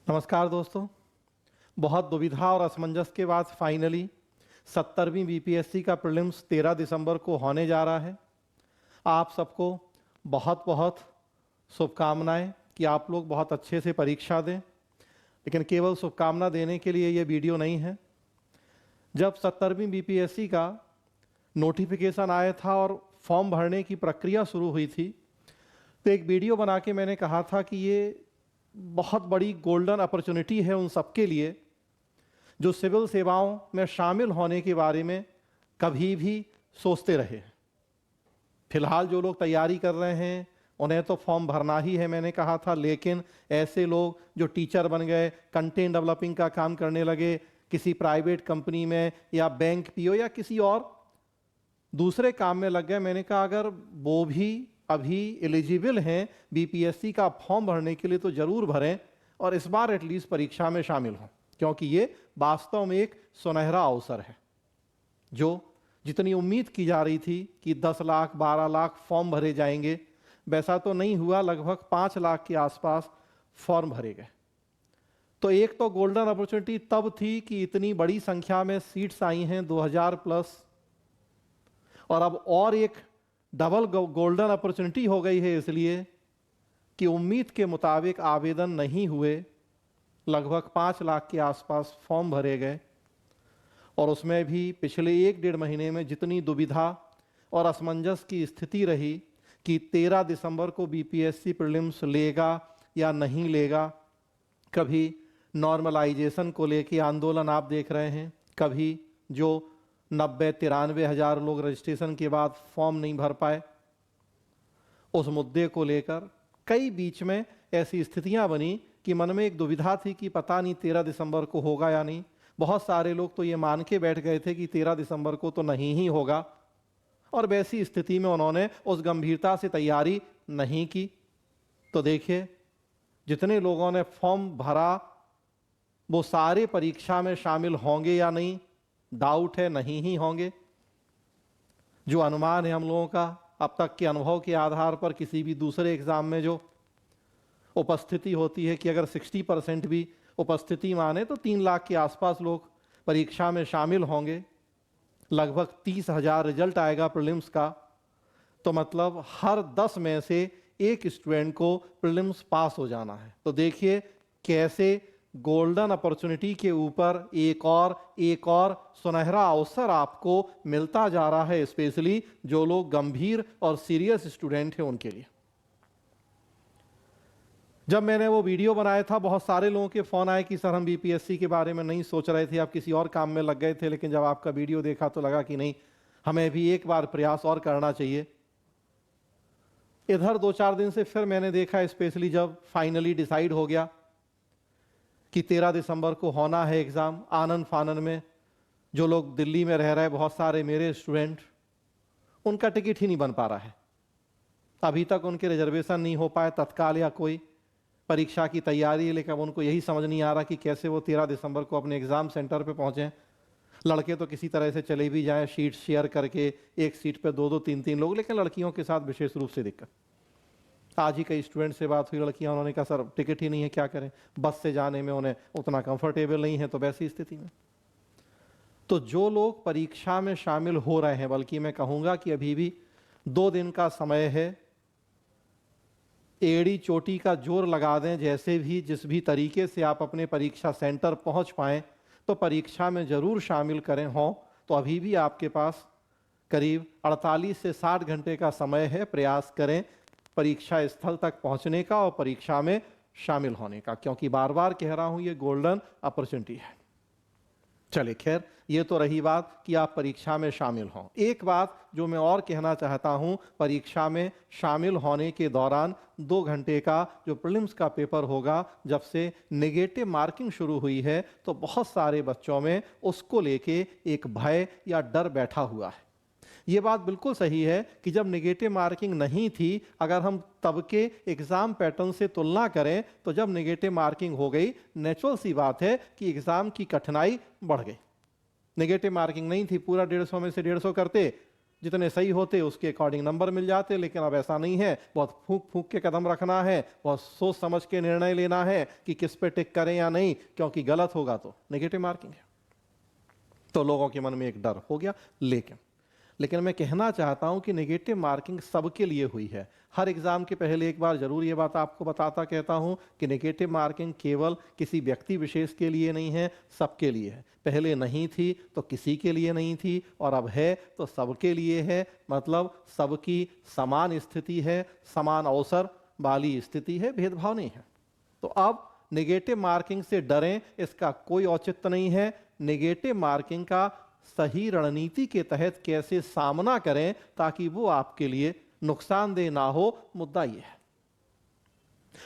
नमस्कार दोस्तों। बहुत दुविधा और असमंजस के बाद फाइनली 70वीं बीपीएससी का प्रीलिम्स 13 दिसंबर को होने जा रहा है। आप सबको बहुत बहुत शुभकामनाएं कि आप लोग बहुत अच्छे से परीक्षा दें। लेकिन केवल शुभकामना देने के लिए ये वीडियो नहीं है। जब 70वीं बीपीएससी का नोटिफिकेशन आया था और फॉर्म भरने की प्रक्रिया शुरू हुई थी, तो एक वीडियो बना के मैंने कहा था कि ये बहुत बड़ी गोल्डन अपॉर्चुनिटी है उन सबके लिए जो सिविल सेवाओं में शामिल होने के बारे में कभी भी सोचते रहे। फिलहाल जो लोग तैयारी कर रहे हैं उन्हें तो फॉर्म भरना ही है, मैंने कहा था। लेकिन ऐसे लोग जो टीचर बन गए, कंटेंट डेवलपिंग का काम करने लगे, किसी प्राइवेट कंपनी में या बैंक पीओ या किसी और दूसरे काम में लग गए, मैंने कहा अगर वो भी अभी एलिजिबल हैं बीपीएससी का फॉर्म भरने के लिए तो जरूर भरें और इस बार एटलीस्ट परीक्षा में शामिल हों, क्योंकि ये वास्तव में एक सुनहरा अवसर है। जो जितनी उम्मीद की जा रही थी कि 10 लाख 12 लाख फॉर्म भरे जाएंगे, वैसा तो नहीं हुआ। लगभग 5 लाख के आसपास फॉर्म भरे गए। तो एक तो गोल्डन अपॉर्चुनिटी तब थी कि इतनी बड़ी संख्या में सीट्स आई हैं 2000 प्लस, और अब और एक डबल गोल्डन अपॉर्चुनिटी हो गई है इसलिए कि उम्मीद के मुताबिक आवेदन नहीं हुए। लगभग 5 लाख के आसपास फॉर्म भरे गए और उसमें भी पिछले 1-1.5 महीने में जितनी दुविधा और असमंजस की स्थिति रही कि 13 दिसंबर को बीपीएससी प्रीलिम्स लेगा या नहीं लेगा। कभी नॉर्मलाइजेशन को लेके आंदोलन आप देख रहे हैं, कभी जो 90-93 हज़ार लोग रजिस्ट्रेशन के बाद फॉर्म नहीं भर पाए, उस मुद्दे को लेकर कई बीच में ऐसी स्थितियां बनी कि मन में एक दुविधा थी कि पता नहीं 13 दिसंबर को होगा या नहीं। बहुत सारे लोग तो ये मान के बैठ गए थे कि 13 दिसंबर को तो नहीं ही होगा, और वैसी स्थिति में उन्होंने उस गंभीरता से तैयारी नहीं की। तो देखिए, जितने लोगों ने फॉर्म भरा वो सारे परीक्षा में शामिल होंगे या नहीं, डाउट है, नहीं ही होंगे। जो अनुमान है हम लोगों का अब तक के अनुभव के आधार पर, किसी भी दूसरे एग्जाम में जो उपस्थिति होती है कि अगर 60% भी उपस्थिति माने तो 3 लाख के आसपास लोग परीक्षा में शामिल होंगे। लगभग 30,000 रिजल्ट आएगा प्रीलिम्स का, तो मतलब हर 10 में से एक स्टूडेंट को प्रीलिम्स पास हो जाना है। तो देखिए कैसे गोल्डन अपॉर्चुनिटी के ऊपर एक और सुनहरा अवसर आपको मिलता जा रहा है, स्पेशली जो लोग गंभीर और सीरियस स्टूडेंट हैं उनके लिए। जब मैंने वो वीडियो बनाया था, बहुत सारे लोगों के फोन आए कि सर हम बीपीएससी के बारे में नहीं सोच रहे थे, आप किसी और काम में लग गए थे, लेकिन जब आपका वीडियो देखा तो लगा कि नहीं, हमें भी एक बार प्रयास और करना चाहिए। इधर 2-4 दिन से फिर मैंने देखा, स्पेशली जब फाइनली डिसाइड हो गया कि 13 दिसंबर को होना है एग्ज़ाम, आनन फानन में जो लोग दिल्ली में रह रहे, बहुत सारे मेरे स्टूडेंट, उनका टिकट ही नहीं बन पा रहा है। अभी तक उनके रिजर्वेशन नहीं हो पाए तत्काल या कोई परीक्षा की तैयारी, लेकिन उनको यही समझ नहीं आ रहा कि कैसे वो 13 दिसंबर को अपने एग्ज़ाम सेंटर पे पहुँचें। लड़के तो किसी तरह से चले भी जाएं, सीट शेयर करके, एक सीट पे 2-2 3-3 लोग, लेकिन लड़कियों के साथ विशेष रूप से दिक्कत। आज ही कई स्टूडेंट से बात हुई, लड़कियां, उन्होंने कहा सर टिकट ही नहीं है, क्या करें, बस से जाने में उन्हें उतना कंफर्टेबल नहीं है। तो वैसी स्थिति में तो जो लोग परीक्षा में शामिल हो रहे हैं, बल्कि मैं कहूंगा कि अभी भी 2 दिन का समय है, एड़ी चोटी का जोर लगा दें। जैसे भी जिस भी तरीके से आप अपने परीक्षा सेंटर पहुंच पाएं तो परीक्षा में जरूर शामिल करें। हों तो अभी भी आपके पास करीब 48 से 60 घंटे का समय है। प्रयास करें परीक्षा स्थल तक पहुंचने का और परीक्षा में शामिल होने का, क्योंकि बार बार कह रहा हूं ये गोल्डन अपॉर्चुनिटी है। चलिए खैर, ये तो रही बात कि आप परीक्षा में शामिल हों। एक बात जो मैं और कहना चाहता हूं, परीक्षा में शामिल होने के दौरान 2 घंटे का जो प्रीलिम्स का पेपर होगा, जब से नेगेटिव मार्किंग शुरू हुई है तो बहुत सारे बच्चों में उसको लेके एक भय या डर बैठा हुआ है। ये बात बिल्कुल सही है कि जब नेगेटिव मार्किंग नहीं थी, अगर हम तब के एग्जाम पैटर्न से तुलना करें तो जब नेगेटिव मार्किंग हो गई, नेचुरल सी बात है कि एग्जाम की कठिनाई बढ़ गई। नेगेटिव मार्किंग नहीं थी, पूरा 150 में से 150 करते, जितने सही होते उसके अकॉर्डिंग नंबर मिल जाते, लेकिन अब ऐसा नहीं है। बहुत फूंक फूंक के कदम रखना है, बहुत सोच समझ के निर्णय लेना है कि किस पे टिक करें या नहीं, क्योंकि गलत होगा तो नेगेटिव मार्किंग है। तो लोगों के मन में एक डर हो गया। लेकिन मैं कहना चाहता हूं कि नेगेटिव मार्किंग सबके लिए हुई है। हर एग्जाम के पहले एक बार जरूर ये बात आपको बताता कहता हूं कि नेगेटिव मार्किंग केवल किसी व्यक्ति विशेष के लिए नहीं है, सबके लिए है। पहले नहीं थी तो किसी के लिए नहीं थी, और अब है तो सबके लिए है। मतलब सबकी समान स्थिति है, समान अवसर वाली स्थिति है, भेदभाव नहीं है। तो अब नेगेटिव मार्किंग से डरें, इसका कोई औचित्य नहीं है। नेगेटिव मार्किंग का सही रणनीति के तहत कैसे सामना करें ताकि वो आपके लिए नुकसानदेह ना हो, मुद्दा ये है।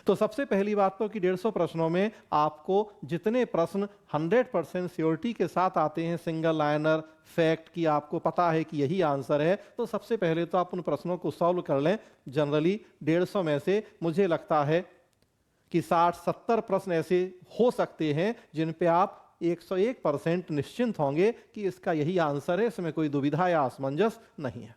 तो सबसे पहली बात तो कि 150 प्रश्नों में आपको जितने प्रश्न 100% श्योरिटी के साथ आते हैं, सिंगल लाइनर फैक्ट की आपको पता है कि यही आंसर है, तो सबसे पहले तो आप उन प्रश्नों को सॉल्व कर लें। जनरली 150 में से मुझे लगता है कि 60-70 प्रश्न ऐसे हो सकते हैं जिन पे आप 101% निश्चिंत होंगे कि इसका यही आंसर है, इसमें कोई दुविधा या असमंजस नहीं है।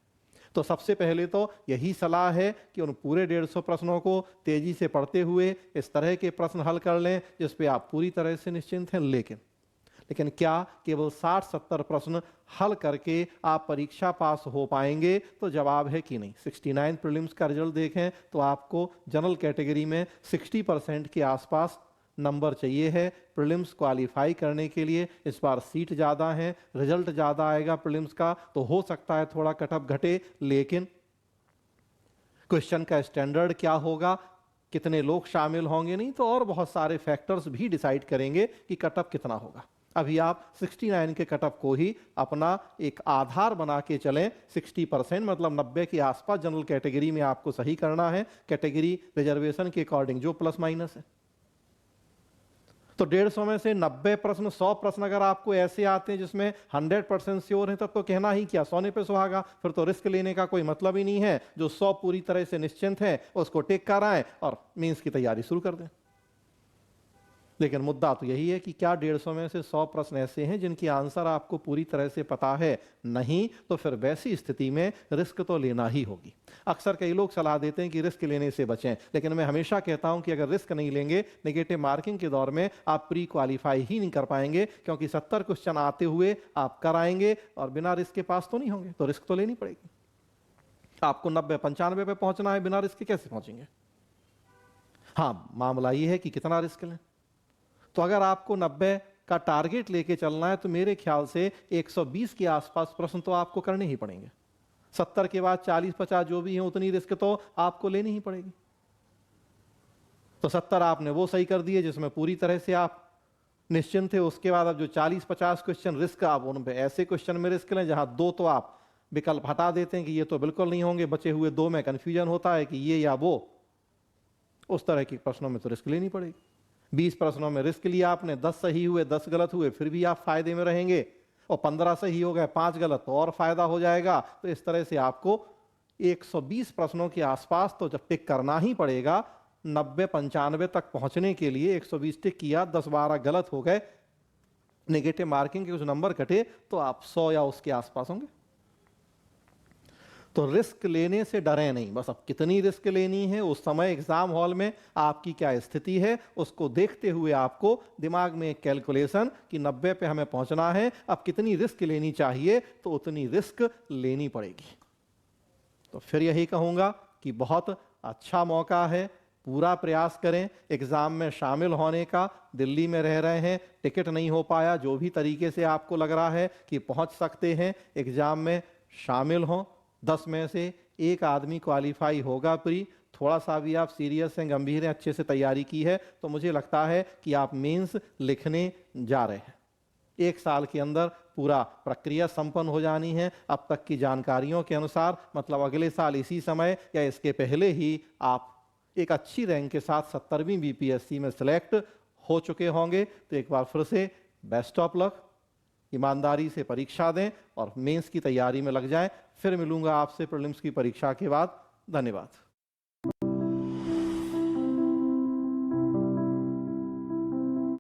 तो सबसे पहले तो यही सलाह है कि उन पूरे 150 प्रश्नों को तेजी से पढ़ते हुए इस तरह के प्रश्न हल कर लें जिस पे आप पूरी तरह से निश्चिंत हैं। लेकिन क्या केवल 60-70 प्रश्न हल करके आप परीक्षा पास हो पाएंगे? तो जवाब है कि नहीं। 69 प्रीलिम्स का रिजल्ट देखें तो आपको जनरल कैटेगरी में 60% के आसपास नंबर चाहिए है प्रीलिम्स क्वालिफाई करने के लिए। इस बार सीट ज़्यादा है, रिजल्ट ज़्यादा आएगा प्रीलिम्स का, तो हो सकता है थोड़ा कटअप घटे, लेकिन क्वेश्चन का स्टैंडर्ड क्या होगा, कितने लोग शामिल होंगे, नहीं तो और बहुत सारे फैक्टर्स भी डिसाइड करेंगे कि कटअप कितना होगा। अभी आप 69 के कटअप को ही अपना एक आधार बना के चलें। 60% मतलब 90 के आसपास जनरल कैटेगरी में आपको सही करना है, कैटेगरी रिजर्वेशन के अकॉर्डिंग जो प्लस माइनस है। तो 150 में से 90 प्रश्न, 100 प्रश्न अगर आपको ऐसे आते हैं जिसमें 100% श्योर है, तब तो कहना ही क्या, सोने पे सुहागा। फिर तो रिस्क लेने का कोई मतलब ही नहीं है। जो 100 पूरी तरह से निश्चिंत है उसको टेक कर आए और मेंस की तैयारी शुरू कर दें। लेकिन मुद्दा तो यही है कि क्या 150 में से 100 प्रश्न ऐसे हैं जिनकी आंसर आपको पूरी तरह से पता है? नहीं, तो फिर वैसी स्थिति में रिस्क तो लेना ही होगी। अक्सर कई लोग सलाह देते हैं कि रिस्क लेने से बचें, लेकिन मैं हमेशा कहता हूं कि अगर रिस्क नहीं लेंगे, नेगेटिव मार्किंग के दौर में आप प्री क्वालिफाई ही नहीं कर पाएंगे, क्योंकि 70 क्वेश्चन आते हुए आप कराएंगे और बिना रिस्क के पास तो नहीं होंगे। तो रिस्क तो लेनी पड़ेगी। आपको 90-95 पे पहुंचना है, बिना रिस्क के कैसे पहुंचेंगे? हाँ, मामला ये है कि कितना रिस्क लें। तो अगर आपको 90 का टारगेट लेके चलना है तो मेरे ख्याल से 120 के आसपास प्रश्न तो आपको करने ही पड़ेंगे। 70 के बाद 40-50 जो भी हैं उतनी रिस्क तो आपको लेनी ही पड़ेगी। तो 70 आपने वो सही कर दिए जिसमें पूरी तरह से आप निश्चिंत थे। उसके बाद अब जो 40-50 क्वेश्चन रिस्क, आप उन पे ऐसे क्वेश्चन में रिस्क लें जहां 2 तो आप विकल्प हटा देते हैं कि ये तो बिल्कुल नहीं होंगे, बचे हुए 2 में कंफ्यूजन होता है कि ये या वो। उस तरह के प्रश्नों में तो रिस्क लेनी पड़ेगी। 20 प्रश्नों में रिस्क लिया आपने, 10 सही हुए, 10 गलत हुए, फिर भी आप फायदे में रहेंगे। और 15 सही हो गए, 5 गलत, तो और फायदा हो जाएगा। तो इस तरह से आपको 120 प्रश्नों के आसपास तो जब टिक करना ही पड़ेगा। 90-95 तक पहुंचने के लिए 120 टिक किया, 10-12 गलत हो गए, नेगेटिव मार्किंग के कुछ नंबर कटे, तो आप 100 या उसके आसपास होंगे। तो रिस्क लेने से डरें नहीं। बस अब कितनी रिस्क लेनी है, उस समय एग्जाम हॉल में आपकी क्या स्थिति है, उसको देखते हुए आपको दिमाग में एक कैलकुलेशन कि 90 पे हमें पहुंचना है, अब कितनी रिस्क लेनी चाहिए, तो उतनी रिस्क लेनी पड़ेगी। तो फिर यही कहूंगा कि बहुत अच्छा मौका है, पूरा प्रयास करें एग्जाम में शामिल होने का। दिल्ली में रह रहे हैं, टिकट नहीं हो पाया, जो भी तरीके से आपको लग रहा है कि पहुंच सकते हैं, एग्जाम में शामिल हों। 10 में से 1 आदमी क्वालिफाई होगा प्री। थोड़ा सा भी आप सीरियस हैं, गंभीर हैं, अच्छे से तैयारी की है, तो मुझे लगता है कि आप मेंस लिखने जा रहे हैं। 1 साल के अंदर पूरा प्रक्रिया संपन्न हो जानी है। अब तक की जानकारियों के अनुसार मतलब अगले साल इसी समय या इसके पहले ही आप एक अच्छी रैंक के साथ 70वीं बीपीएससी में सिलेक्ट हो चुके होंगे। तो एक बार फिर से बेस्ट ऑफ लक, ईमानदारी से परीक्षा दें और मेंस की तैयारी में लग जाएं। फिर मिलूंगा आपसे प्रीलिम्स की परीक्षा के बाद। धन्यवाद।